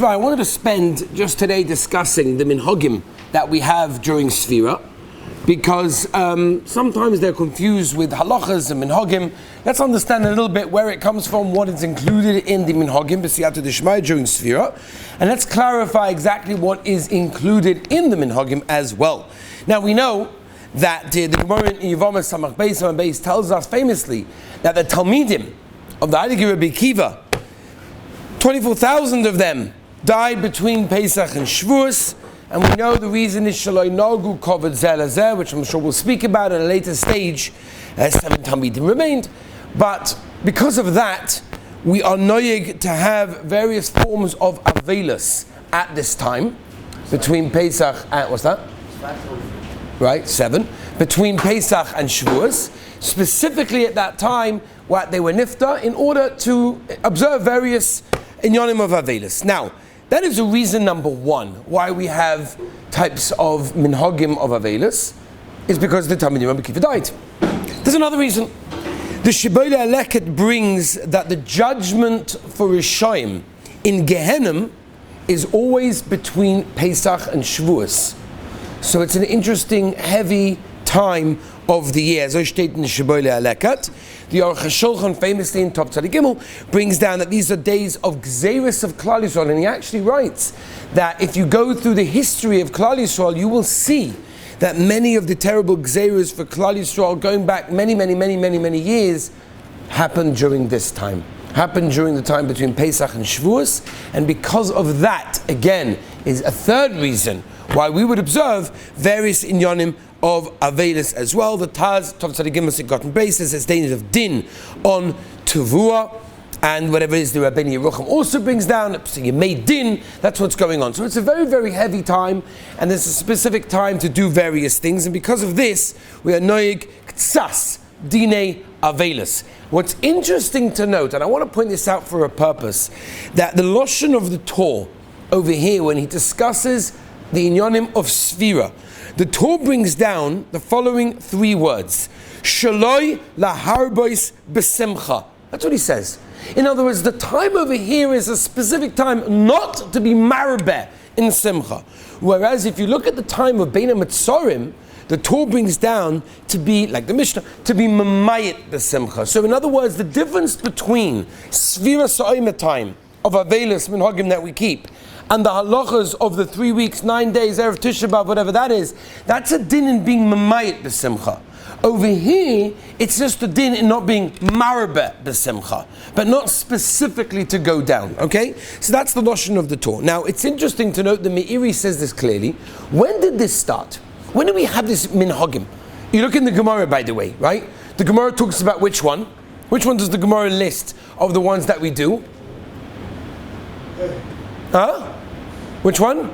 I wanted to spend just today discussing the Minhogim that we have during Sefira, because sometimes they're confused with halachas and Minhogim. Let's understand a little bit where it comes from, what is included in the Minhogim, b'siyata d'shmaya during Sefira, and let's clarify exactly what is included in the Minhogim as well. Now we know that the Gemara in Minhogim of Sefira tells us famously that the Talmidim of the Heilige Rabbi Akiva, 24,000 of them, died between Pesach and Shavuos, and we know the reason is Shaloi Nagu Kovod Zeh Lazeh, which I'm sure we'll speak about at a later stage. 7 Talmidim remained, but because of that, we are noyeg to have various forms of Aveilus at this time, between Pesach and, what's that? Right, 7. Between Pesach and Shavuos, specifically at that time, what they were nifta, in order to observe various Minhogim of Aveilus. Now, that is the reason number one why we have types of Minhogim of Aveilus, is because the Talmidim of Rabbi Akiva died. There's another reason. The Shibbolei Aleket brings that the judgment for Rishayim in Gehenim is always between Pesach and Shavuos. So it's an interesting, heavy time of the year. So steht in the Shibbolei Aleket. The Aruch HaShulchan famously in Top Tzadi Gimel brings down that these are days of Gzeiros of Klal Yisrael, and he actually writes that if you go through the history of Klal Yisrael, you will see that many of the terrible Gzeiros for Klal Yisrael going back many years happened during this time. Happened during the time between Pesach and Shavuos, and because of that, again, is a third reason why we would observe various inyanim of Aveilus as well. The Taz, Tov Tzadi Gimel Sigotten basis, as days of din on Tavua, and whatever it is the Rabbeinu Yerucham also brings down, so you made din, that's what's going on. So it's a very heavy time, and there's a specific time to do various things, and because of this, we are noig ktsas dine Aveilus. What's interesting to note, and I want to point this out for a purpose, that the Lashon of the Torah over here, when he discusses the Minhogim of Sefira, the Torah brings down the following 3 words: Shaloi laharbois besimcha. That's what he says. In other words, the time over here is a specific time not to be marabeh in simcha. Whereas if you look at the time of Bein HaMetzorim, the Torah brings down to be, like the Mishnah, to be mamayit besimcha. So in other words, the difference between Sefira Sa'omer time of Aveilus Minhogim that we keep, and the halachas of the 3 weeks, 9 days, Erev Tisha B'Av, whatever that is, that's a din in being mamayit b'simcha. Over here, it's just a din in not being marabeh b'simcha, but not specifically to go down, okay? So that's the notion of the Torah. Now, it's interesting to note, the Meiri says this clearly. When did this start? When did we have this Minhogim? You look in the Gemara, by the way, right? The Gemara talks about which one? Which one does the Gemara list of the ones that we do? Huh? Which one?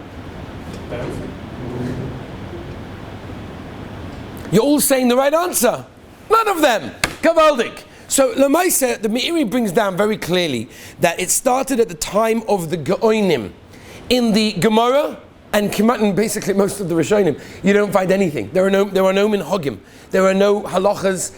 You're all saying the right answer. None of them. Gavaldik. So Lamaisa, the Meiri brings down very clearly that it started at the time of the Geonim. In the Gemara and basically most of the Rishonim, you don't find anything. There are no Minhogim. There are no halachas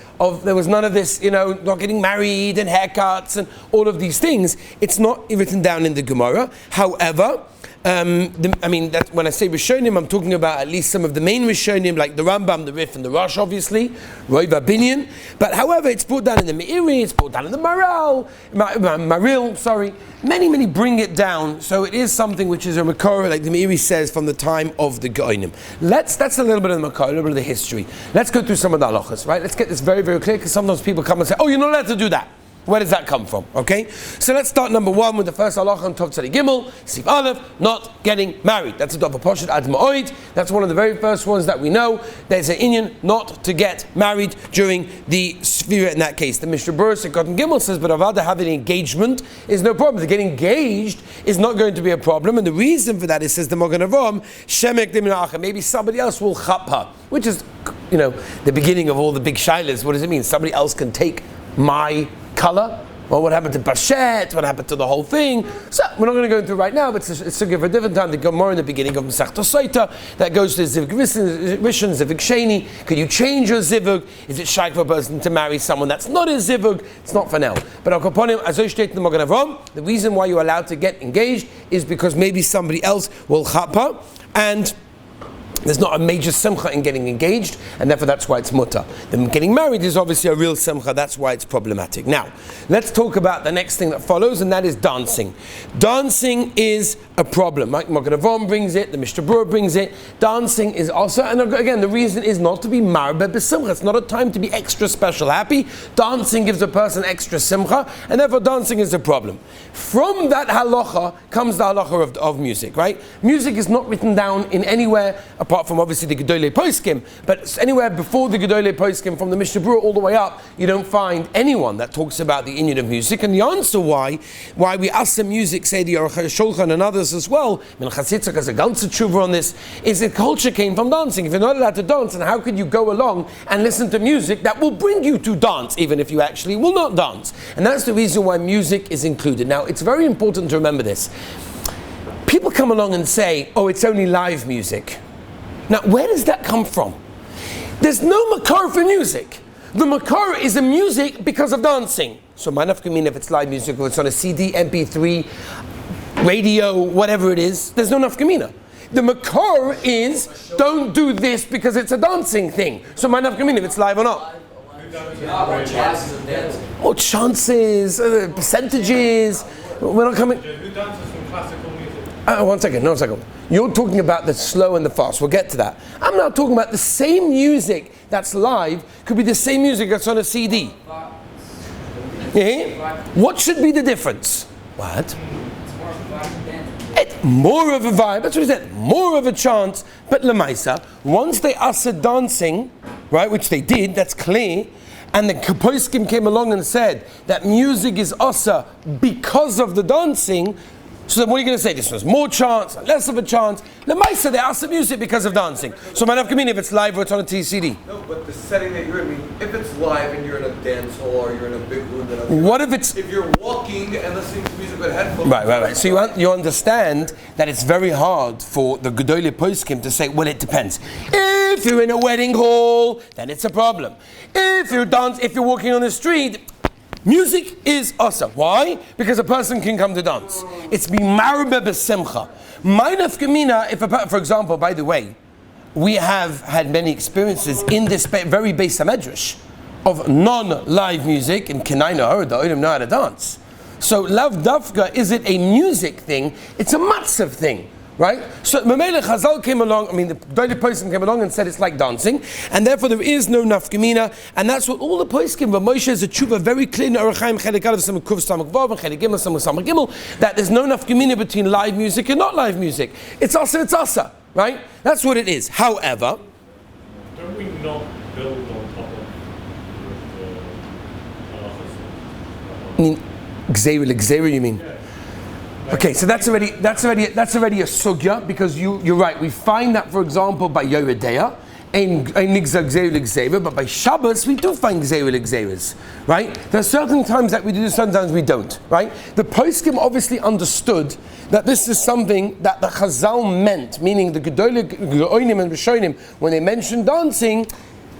there was none of this, not getting married and haircuts and all of these things. It's not written down in the Gemara. However, that's when I say Rishonim, I'm talking about at least some of the main Rishonim, like the Rambam, the Rif, and the Rosh, obviously, Roiva Binyan. But however, it's brought down in the Meiri, it's brought down in the Maril, Many bring it down, so it is something which is a Makor, like the Meiri says, from the time of the Geonim. That's a little bit of the Makor, a little bit of the history. Let's go through some of the halachas, right? Let's get this very clear, because sometimes people come and say, oh, you're not allowed to do that. Where does that come from? Okay? So let's start number 1 with the first halacha on Tov Tzadi Gimel, Sif Aleph, not getting married. That's a Dov Poshet Ad Ma'od. That's one of the very first ones that we know. There's an Inyan not to get married during the Sefira in that case. The Mishnah Berurah Cotton Gimel says, but Avada having engagement is no problem. To get engaged is not going to be a problem. And the reason for that is, says the Magen Avraham, Shemek Diminacha, maybe somebody else will chap her, which is, the beginning of all the big shilas. What does it mean? Somebody else can take my color, Well, what happened to Bashet? What happened to the whole thing? So we're not going to go into it right now, but it's a give a different time. The Gemara in the beginning of Masechta Soita that goes to Zivug Rishon, Zivug Sheni. Could you change your Zivug? Is it shy for a person to marry someone that's not a Zivug? It's not for now. But the reason why you're allowed to get engaged is because maybe somebody else will chapa, and there's not a major simcha in getting engaged, and therefore that's why it's mutter. Then getting married is obviously a real simcha, that's why it's problematic. Now, let's talk about the next thing that follows, and that is dancing. Dancing is a problem. Magen Avraham brings it, the Mishnah Berurah brings it. Dancing is also, and again, the reason is not to be marbe b'simcha. It's not a time to be extra special happy. Dancing gives a person extra simcha, and therefore dancing is a problem. From that halacha comes the halacha of music, right? Music is not written down in anywhere, apart from obviously the Gedolei Poskim, but anywhere before the Gedolei Poskim, from the Mishnah Berurah all the way up, you don't find anyone that talks about the inyan of music. And the answer why we ask the music, say the Aruch HaShulchan and others as well, Minchas Yitzchak has a ganze tshuva on this, is that culture came from dancing. If you're not allowed to dance, then how could you go along and listen to music that will bring you to dance, even if you actually will not dance? And that's the reason why music is included. Now, it's very important to remember this. People come along and say, oh, it's only live music. Now, where does that come from? There's no makar for music. The makar is a music because of dancing. So, manaf can mean if it's live music, or it's on a CD, MP3, radio, whatever it is, there's no nafkamina. The makar is, don't do this because it's a dancing thing. So, manaf can mean if it's live or not. Or chances, percentages. We're not coming. Who dances from classical music? One second. You're talking about the slow and the fast. We'll get to that. I'm now talking about the same music that's live could be the same music that's on a CD. Yeah? What should be the difference? What? It's more of a vibe. That's what he said. More of a chant. But lemaisa, once they asa dancing, right, which they did, that's clear. And the Poskim came along and said that music is asa because of the dancing. So then what are you going to say? This was more chance, less of a chance. Lemaisa, they asa music because of dancing. So man, if it's live or it's on a TCD. No, but the setting that you're in, if it's live and you're in a dance hall or you're in a big room, what if it's... If you're walking and listening to music with headphones... Right. So you understand that it's very hard for the Gedolei Poskim to say, well, it depends. If you're in a wedding hall, then it's a problem. If you're walking on the street, music is awesome. Why? Because a person can come to dance. It's bimarbe b'simcha. Ma'inaf gemina, for example, by the way, we have had many experiences in this very Beis HaMedrash of non-live music, and Kenaina, the Olim know how to dance. So, Lav Dafka, is it a music thing? It's a matzav thing. Right? So Mamele Chazal came along, the Gedolei Poskim came along and said it's like dancing, and therefore there is no nafkamina, and that's what all the Poskim, but Moshe is a tshuva very clear in Orachaim Chelik Aleph Samach Kuf Samach Vav and Chelik Gimel Samach Gimel, that there's no nafkamina between live music and not live music. It's asa, right? That's what it is. However, don't we not build on top of Gzeira, you mean? Yeah. Okay, so that's already a sugya, because you're right. We find that, for example, by Yoredeya, but by Shabbos we do find Gzeira, right? There are certain times that we do this, sometimes we don't, right? The Poskim obviously understood that this is something that the Chazal meant, meaning the Gedolei Geonim and Rishonim, when they mentioned dancing,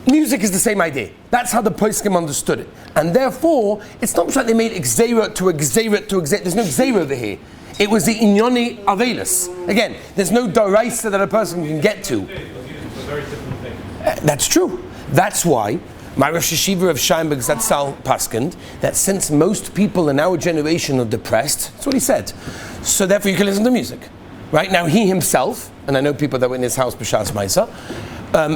music is the same idea. That's how the Poskim understood it. And therefore, it's not like they made Gzeira to a Gzeira to a Gzeira. There's no Gzeira over here. It was the Inyoni Avelis. Again, there's no Doraisa that a person can get to. That's true. That's why my Rosh Hashiva of Scheinberg Zatzal paskend that since most people in our generation are depressed, that's what he said. So therefore you can listen to music. Right? Now he himself, and I know people that were in his house, B'Shas Maisa,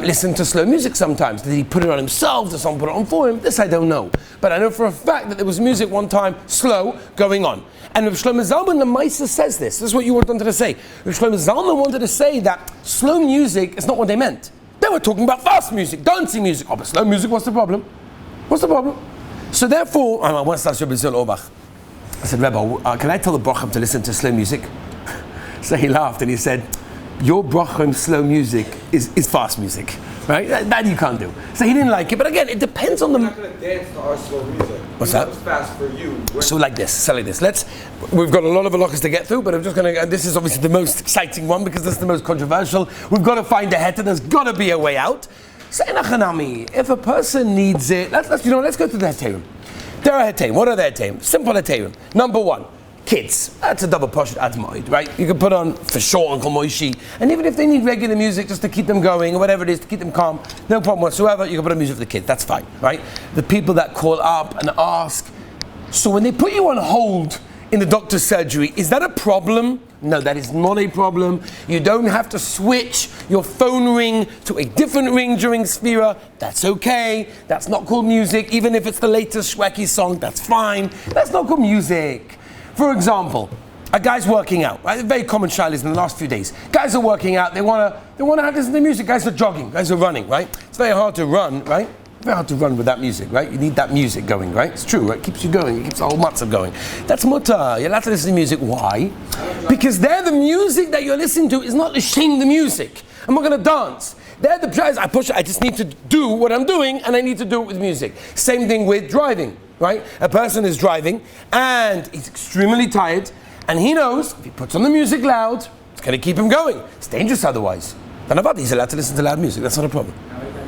listen to slow music sometimes. Did he put it on himself? Did someone put it on for him? This I don't know. But I know for a fact that there was music one time, slow, going on. And Rav Shlomo Zalman the Maisa says this. This is what you wanted to say. Rav Shlomo Zalman wanted to say that slow music is not what they meant. They were talking about fast music, dancing music. Oh, but slow music, what's the problem? What's the problem? So therefore, I said, Rebbe, can I tell the Brachim to listen to slow music? So he laughed and he said, your Brachim slow music is fast music. right? That you can't do. So he didn't like it, but again, it depends on the... You're not going to dance to our slow music. What's that? It's fast for you. So like this. We've got a lot of halachas to get through, but I'm just going to, this is obviously the most exciting one because this is the most controversial. We've got to find a heter, there's got to be a way out. So if a person needs it, let's go to the heterim. There are heterim. What are the heterim? Simple heterim. Number one, kids. That's a double poshut admoid, right? You can put on for sure Uncle Moishi, and even if they need regular music just to keep them going or whatever it is to keep them calm, no problem whatsoever. You can put on music for the kids. That's fine, right? The people that call up and ask, so when they put you on hold in the doctor's surgery, is that a problem? No, that is not a problem. You don't have to switch your phone ring to a different ring during Sefira. That's okay. That's not called music. Even if it's the latest Shweki song, that's fine. That's not called music. For example, a guy's working out. Right? Very common shaylas in the last few days. Guys are working out. They want to have listen to music. Guys are jogging. Guys are running. Right? It's very hard to run. Right? Very hard to run with that music, right? You need that music going, right? It's true, right? It keeps you going. It keeps the whole matzah going. That's mutter. You're allowed to listen to music. Why? Because the music that you're listening to is not the shame the music. I'm not going to dance. I just need to do what I'm doing, and I need to do it with music. Same thing with driving, right? A person is driving, and he's extremely tired, and he knows if he puts on the music loud, it's going to keep him going. It's dangerous otherwise. Then about he's allowed to listen to loud music. That's not a problem.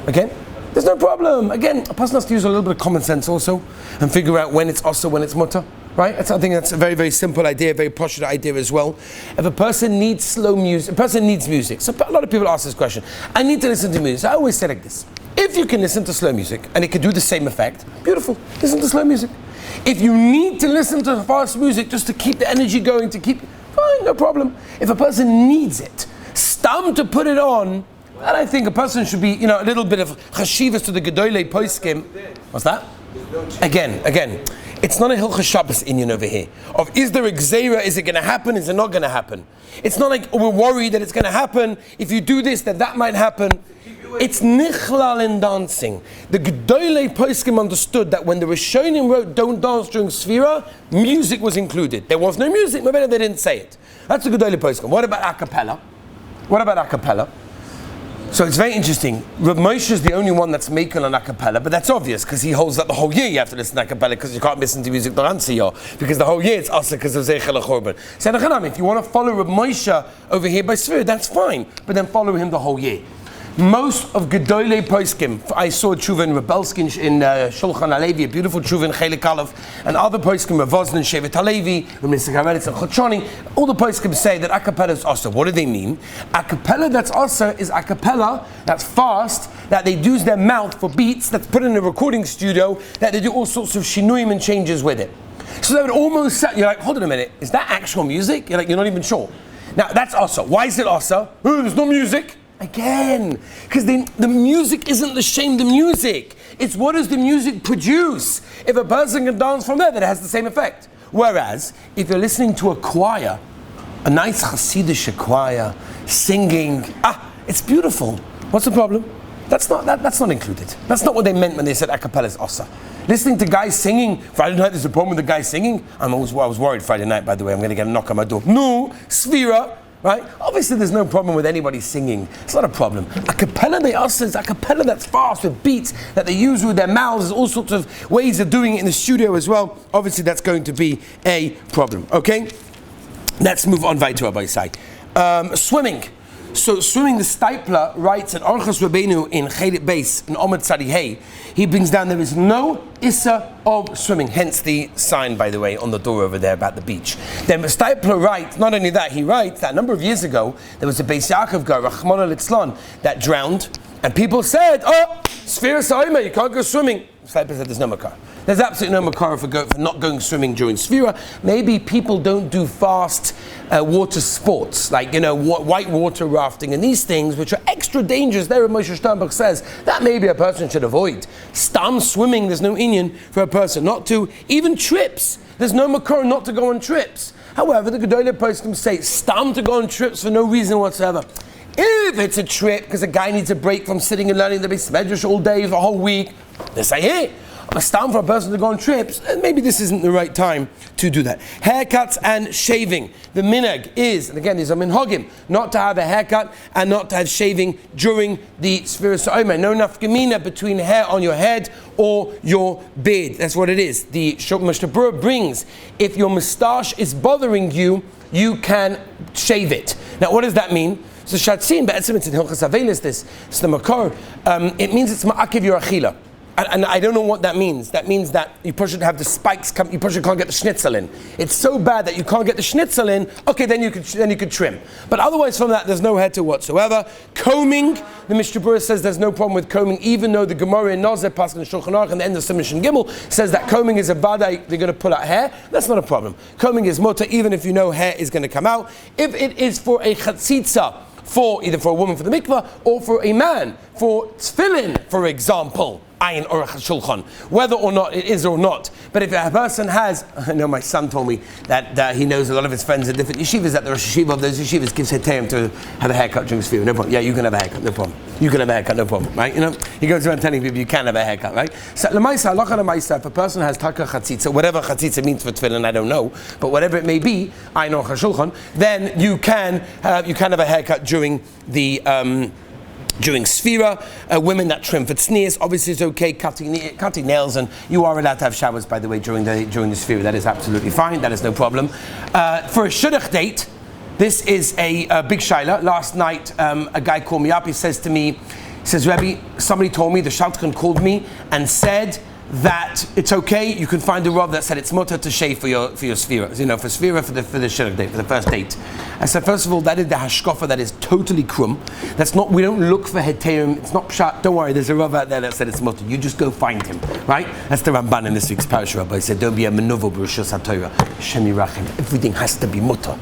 Okay? There's no problem. Again, a person has to use a little bit of common sense also and figure out when it's also, when it's mutter, right? I think that's a very, very simple idea, very posh idea as well. If a person needs slow music, a person needs music. So a lot of people ask this question. I need to listen to music. I always say like this. If you can listen to slow music and it can do the same effect, beautiful. Listen to slow music. If you need to listen to fast music just to keep the energy going, fine, no problem. If a person needs it, stam to put it on, and I think a person should be, a little bit of chashivas to the Gedolei Poskim. What's that? Again, it's not a Hilchas Shabbos inyan over here. Of is there a gzeira, is it going to happen, is it not going to happen? It's not like we're worried that it's going to happen. If you do this, that might happen. It's nichlal in dancing. The Gedolei Poskim understood that when the Rishonim wrote don't dance during Sefira, music was included. There was no music, maybe they didn't say it. That's the Gedolei Poskim. What about a cappella? So it's very interesting. Rav Moshe is the only one that's making an a cappella, but that's obvious because he holds that the whole year you have to listen to a cappella because you can't listen to music because the whole year it's asa because of Zeichel HaChorban. So if you want to follow Rav Moshe over here by Sefira, that's fine, but then follow him the whole year. Most of Gedolei Poskim, I saw Tshuva in Rebelsky in Shulchan Alevi, a beautiful Tshuva in Chelik Aleph, and other Poskim, Rav Vosnin, Shevet Halevi, Mr. Kameritz, and Chotshoni, all the Poskim say that a cappella is also. What do they mean? A cappella that's also is a cappella that's fast, that they use their mouth for beats, that's put in a recording studio, that they do all sorts of shinuyim and changes with it. So they would almost say, you're like, hold on a minute, is that actual music? You're not even sure. Now that's also. Why is it also? Oh, there's no music. Again, because the music isn't the shame the music. It's what does the music produce? If a person can dance from there, then it has the same effect. Whereas, if you're listening to a choir, a nice Hasidic choir, singing, it's beautiful. What's the problem? That's not included. That's not what they meant when they said a cappella is osa. Listening to guys singing, Friday night there's a problem with the guy singing. I was worried Friday night, by the way, I'm going to get a knock on my door. No, Sefira. Right? Obviously there's no problem with anybody singing. It's not a problem. A cappella they also is a cappella that's fast with beats that they use with their mouths. There's all sorts of ways of doing it in the studio as well. Obviously that's going to be a problem. Okay? Let's move on weiter, Rabbi Isai. Swimming. So swimming, the Stipler writes at Orchos Rabbeinu in Chelik Beis in Omid Tzadihei. He brings down there is no issa of swimming. Hence the sign, by the way, on the door over there about the beach. Then the Stipler writes, not only that, he writes that a number of years ago there was a Beis Yaakov guy, Rachmana Litzlan, that drowned, and people said, Sefira Sa'ima, you can't go swimming. Stipler said there's no makar. There's absolutely no makar for not going swimming during Sefira. Maybe people don't do fast water sports, like, white water rafting and these things, which are extra dangerous. There, Moshe Sternberg says that maybe a person should avoid. Stam swimming, there's no inyan for a person not to. Even trips, there's no makar not to go on trips. However, the Gedolei Poskim say stam to go on trips for no reason whatsoever. If it's a trip because a guy needs a break from sitting and learning the Beis Medrash all day for a whole week, they say, hey, It's time for a person to go on trips, and maybe this isn't the right time to do that. Haircuts and shaving. The minhag is, and again, these are minhogim, not to have a haircut and not to have shaving during the Sefira Sa'omer. No nafkamina between hair on your head or your beard. That's what it is. The Mishnah Berurah brings, if your moustache is bothering you, you can shave it. Now, what does that mean? So shatzin, be'etzim it's in Hilchas Avelis, this is the makor. It means it's ma'akiv your achila. And I don't know what that means. That means that you should have the spikes come. You can't get the schnitzel in. It's so bad that you can't get the schnitzel in. Okay, then you could trim. But otherwise, from that, there's no heter whatsoever. Combing, the Mishnah Berurah says there's no problem with combing, even though the Gemara in Nazir, Pasuk and Shulchan Aruch, and the end of Simon Shin Gimel says that combing is a vadai. They're going to pull out hair. That's not a problem. Combing is mutter, even if you know hair is going to come out. If it is for a chatzitza, for either for a woman for the mikvah or for a man for tefillin, for example, ayin or a shulchan, whether or not it is or not. But if a person has, I know my son told me that he knows a lot of his friends at different yeshivas, that the Rosh Yeshiva of those yeshivas gives heterim to have a haircut during Sefira. No problem. Yeah, you can have a haircut, no problem. You can have a haircut, no problem. Right? You know, he goes around telling people you can have a haircut, right? So l'maisa, halacha l'maisa, if a person has taka chatzitza, whatever chatzitza means for tefillin, I don't know, but whatever it may be, ayin or shulchan, then you can have a haircut during the during Sefira. Women that trim for tznius, obviously it's okay, cutting nails, and you are allowed to have showers, by the way, during the Sefira. That is absolutely fine, that is no problem. For a shidduch date, this is a big shaila. Last night, a guy called me up, he says to me, Rebbe, somebody told me, the shadchan called me and said that it's okay, you can find a Rav that said it's mutter to shave for your Sefira, you know, for Sefira, for the shidduch date, for the first date. I said, first of all, that is the hashkafa that is totally krum. That's not, we don't look for heterim, it's not pshat, don't worry, there's a Rav out there that said it's mutter. You just go find him, right? That's the Ramban in this week's Parish Rabbi. He said, don't be a menuvo b'rishos HaTorah. Shemi Rachim. Everything has to be mutter.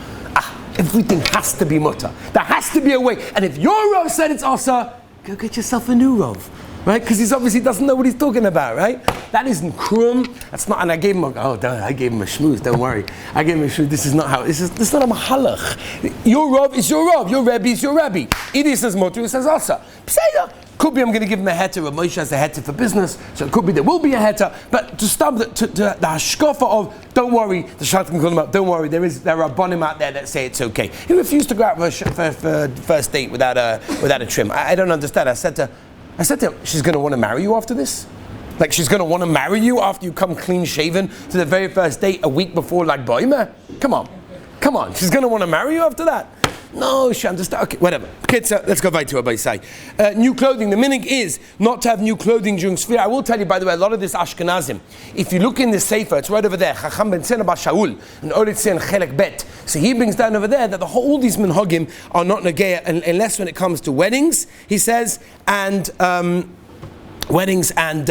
Everything has to be mutter. There has to be a way. And if your Rav said it's asa, go get yourself a new Rav. Right? Because he obviously doesn't know what he's talking about, right? That isn't krum. That's not, and I gave him I gave him a shmooze, don't worry. I gave him a shmooze. This is not how, this is not a mahalach. Your Rav is your Rav, your Rebbe is your Rebbe. Either he says motu, he says asa. Pseidah. Could be I'm going to give him a heter, or Moshe has a heter for business, so it could be there will be a heter, but to stop the hashkafa of, don't worry, the shadchan can call him up, don't worry, there are bonim out there that say it's okay. He refused to go out for first date without a trim. I don't understand. I said to her, she's going to want to marry you after this? Like she's going to want to marry you after you come clean shaven to the very first date a week before Lag Ba'omer? Come on. She's going to want to marry you after that? No, she understands. Okay, whatever. Kids, let's go back to what I say. New clothing. The minhag is not to have new clothing during Sefira. I will tell you, by the way, a lot of this Ashkenazim. If you look in the Sefer, it's right over there. Chacham ben Tzena bar Shaul and Oret Tzena Chelek Bet. So he brings down over there that all these minhagim are not negeya unless when it comes to weddings, he says, and weddings and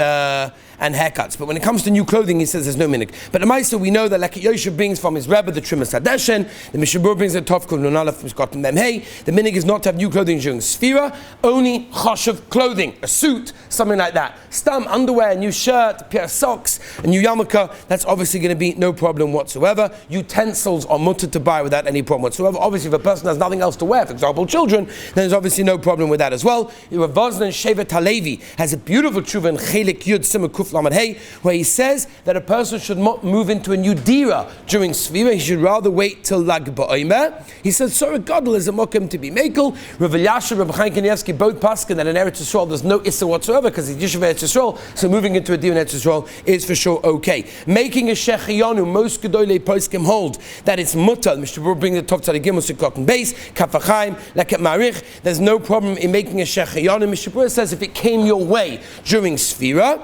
haircuts. But when it comes to new clothing, he says there's no minhag. But the Maisa, we know that like Yosha brings from his Rebbe the Trimas Hadeshen, the Mishnah Berurah brings the Tovkul Nunalef from Scott and Memhei. The minhag is not to have new clothing during Sefira, only chashav clothing, a suit, something like that. Stam, underwear, a new shirt, a pair of socks, a new yarmulke, that's obviously going to be no problem whatsoever. Utensils are mutter to buy without any problem whatsoever. Obviously, if a person has nothing else to wear, for example, children, then there's obviously no problem with that as well. Rav Vosnan Shevet Halevi has a beautiful tshuva in Chelik Yud Simon Kuf Lamed Hey, where he says that a person should not move into a new dira during Sefira. He should rather wait till Lag Ba'omer. He says Sorah Gadol is a mokum to be mekel. Rav Elyashiv, Rav Chaim Kanievsky both paskin that in Eretz Yisrael there's no issa whatsoever because he's Yishuv Eretz Yisrael. So moving into a dira in Eretz Yisrael is for sure okay. Making a shechiyanu, most gedolei poskim hold that it's mutter. Mishnah Berurah brings the top to the gimel sukot and base kafachaim leket marich. There's no problem in making a shechiyanu. Mishnah Berurah says if it came your way during Sefira.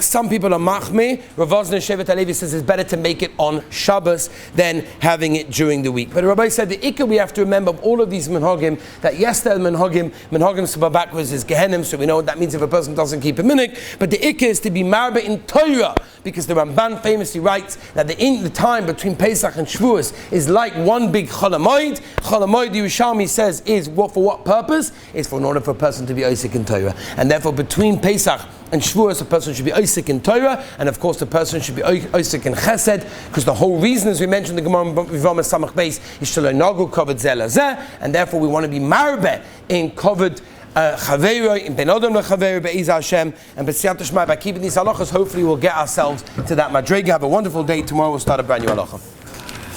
Some people are machmeh. Rav Vosnan Shevet Halevi says it's better to make it on Shabbos than having it during the week. But Rabbi said the ikka we have to remember of all of these minhagim that yes, they're minhagim sabah backwards is gehenim, so we know what that means if a person doesn't keep a minhag. But the ikka is to be marbe in Torah because the Ramban famously writes that the time between Pesach and Shavuos is like one big Chol Hamoed. Chol Hamoed, the Yerushalmi says, is for what purpose? It's in order for a person to be Osik in Torah, and therefore between Pesach and Shavuos, a person should be Osik in Torah, and of course the person should be Osik in Chesed, because the whole reason, as we mentioned in the Gemara V'Vama Samach Beis, is Shaloi Nagu Kovad Zeh Lazeh, and therefore we want to be Marbe in Kovad Chaveiro, in Ben Adam leChaveiro, Be'ezah Hashem, and B'siyat Shmai, by keeping these halachas, hopefully we'll get ourselves to that madrega. Have a wonderful day. Tomorrow we'll start a brand new halacha.